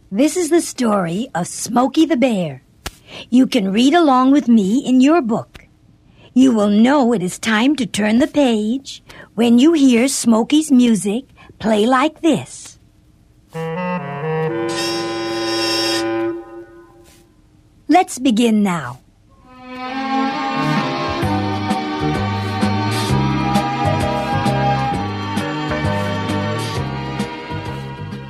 This is the story of Smokey the Bear. You can read along with me in your book. You will know it is time to turn the page when you hear Smokey's music play like this. Let's begin now.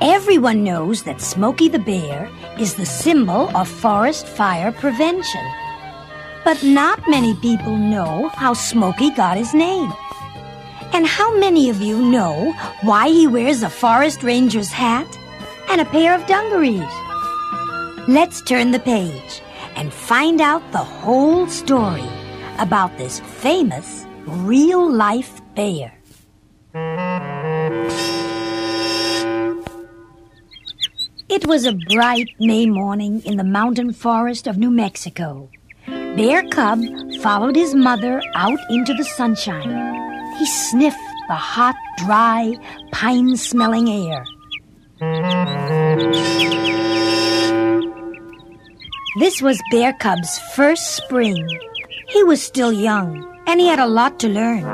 Everyone knows that Smokey the Bear is the symbol of forest fire prevention. But not many people know how Smokey got his name. And how many of you know why he wears a forest ranger's hat and a pair of dungarees? Let's turn the page and find out the whole story about this famous real-life bear. It was a bright May morning in the mountain forest of New Mexico. Bear Cub followed his mother out into the sunshine. He sniffed the hot, dry, pine-smelling air. This was Bear Cub's first spring. He was still young, and he had a lot to learn.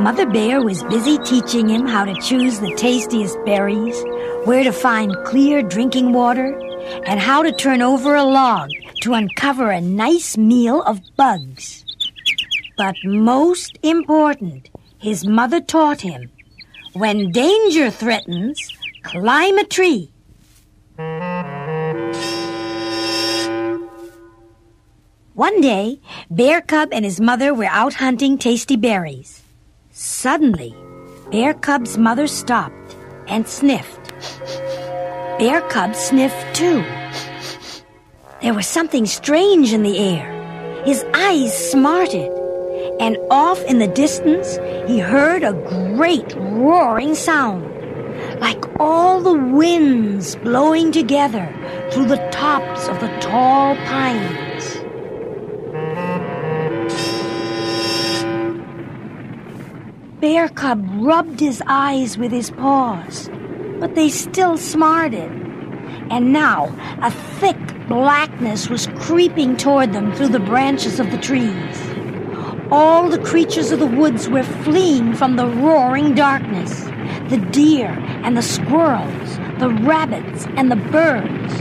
Mother Bear was busy teaching him how to choose the tastiest berries, where to find clear drinking water, and how to turn over a log to uncover a nice meal of bugs. But most important, his mother taught him, when danger threatens, climb a tree. One day, Bear Cub and his mother were out hunting tasty berries. Suddenly, Bear Cub's mother stopped and sniffed. Bear Cub sniffed too. There was something strange in the air. His eyes smarted, and off in the distance he heard a great roaring sound, like all the winds blowing together through the tops of the tall pines. Bear Cub rubbed his eyes with his paws, but they still smarted. And now a thick blackness was creeping toward them through the branches of the trees. All the creatures of the woods were fleeing from the roaring darkness. The deer and the squirrels, the rabbits and the birds.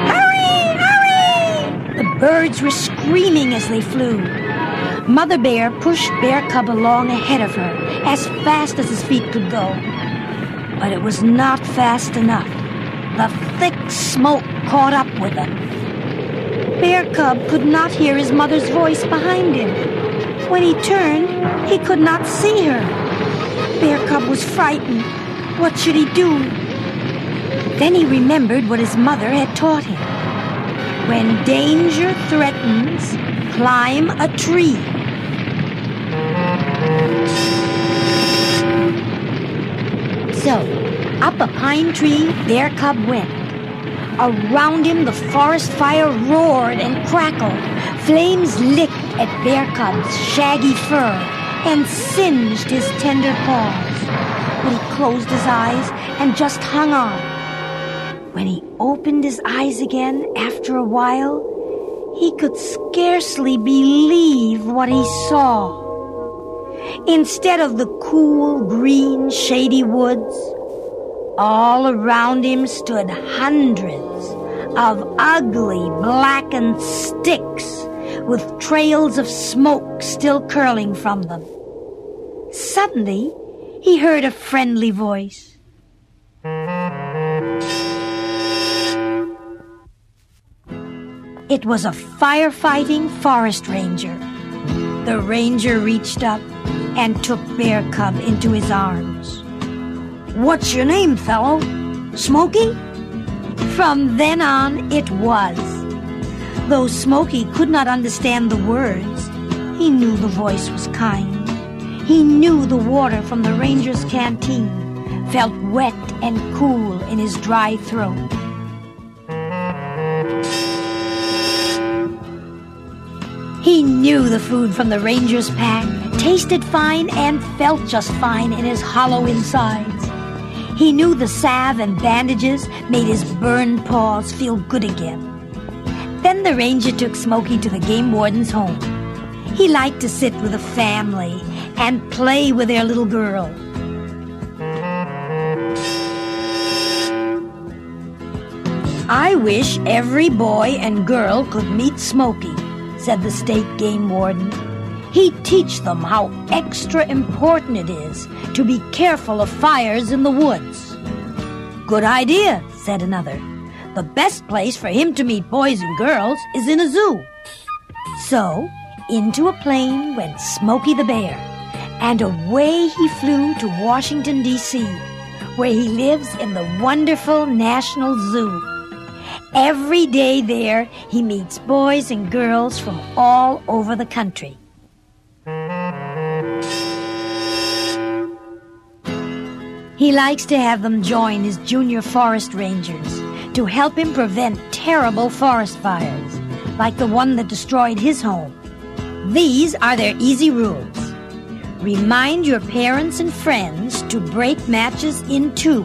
Hurry! Hurry! The birds were screaming as they flew. Mother Bear pushed Bear Cub along ahead of her as fast as his feet could go. But it was not fast enough. The thick smoke caught up with them. Bear Cub could not hear his mother's voice behind him. When he turned, he could not see her. Bear Cub was frightened. What should he do? Then he remembered what his mother had taught him. When danger threatens, climb a tree. So, up a pine tree, Bear Cub went. Around him, the forest fire roared and crackled. Flames licked at Bear Cub's shaggy fur and singed his tender paws. But he closed his eyes and just hung on. When he opened his eyes again after a while, he could scarcely believe what he saw. Instead of the cool, green, shady woods, all around him stood hundreds of ugly, blackened sticks with trails of smoke still curling from them. Suddenly, he heard a friendly voice. It was a firefighting forest ranger. The ranger reached up and took Bear Cub into his arms. "What's your name, fellow? Smokey?" From then on, it was. Though Smokey could not understand the words, he knew the voice was kind. He knew the water from the ranger's canteen felt wet and cool in his dry throat. He knew the food from the ranger's pack tasted fine and felt just fine in his hollow insides. He knew the salve and bandages made his burned paws feel good again. Then the ranger took Smokey to the game warden's home. He liked to sit with the family and play with their little girl. "I wish every boy and girl could meet Smokey," said the state game warden. "He'd teach them how extra important it is to be careful of fires in the woods." "Good idea," said another. "The best place for him to meet boys and girls is in a zoo." So, into a plane went Smokey the Bear, and away he flew to Washington, D.C., where he lives in the wonderful National Zoo. Every day there, he meets boys and girls from all over the country. He likes to have them join his junior forest rangers to help him prevent terrible forest fires, like the one that destroyed his home. These are their easy rules. Remind your parents and friends to break matches in two.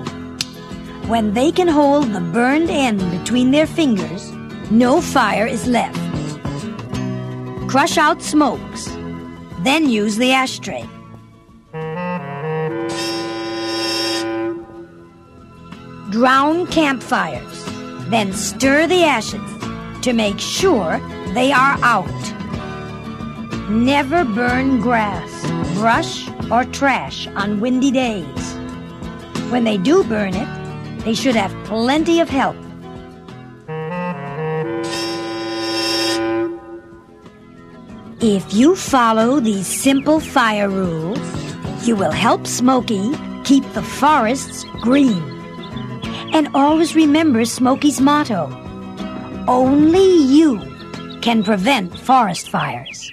When they can hold the burned end between their fingers, no fire is left. Crush out smokes, then use the ashtray. Drown campfires, then stir the ashes to make sure they are out. Never burn grass, brush, or trash on windy days. When they do burn it, they should have plenty of help. If you follow these simple fire rules, you will help Smokey keep the forests green. And always remember Smokey's motto: only you can prevent forest fires.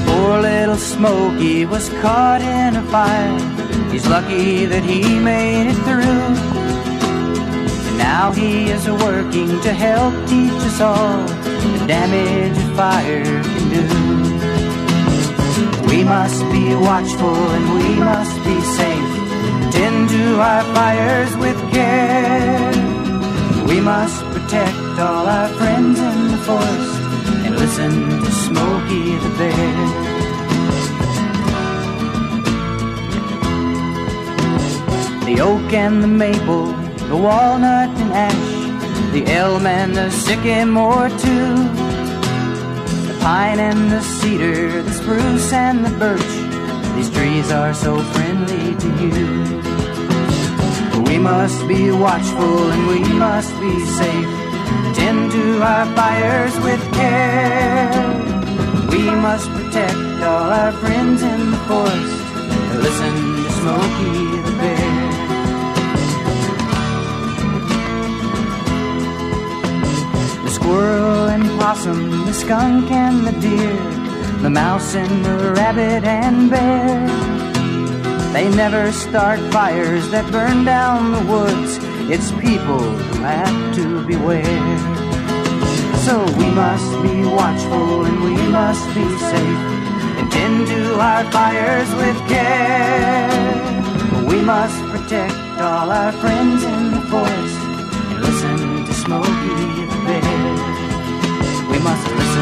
Poor little Smokey was caught in a fire. He's lucky that he made it through. And now he is working to help teach us all the damage a fire can do. We must be watchful and we must be safe. Tend to our fires with care. We must protect all our friends in the forest and listen to Smokey the Bear. The oak and the maple, the walnut and ash, the elm and the sycamore too, the pine and the cedar, the spruce and the birch, these trees are so friendly to you. We must be watchful and we must be safe. Tend to our fires with care. We must protect all our friends in the forest. Listen to Smokey the Bear. The squirrel and possum, the skunk and the deer, the mouse and the rabbit and bear, they never start fires that burn down the woods. It's people who have to beware. So we must be watchful and we must be safe and tend to our fires with care. We must protect all our friends in the forest and listen to Smokey the Bear. We must listen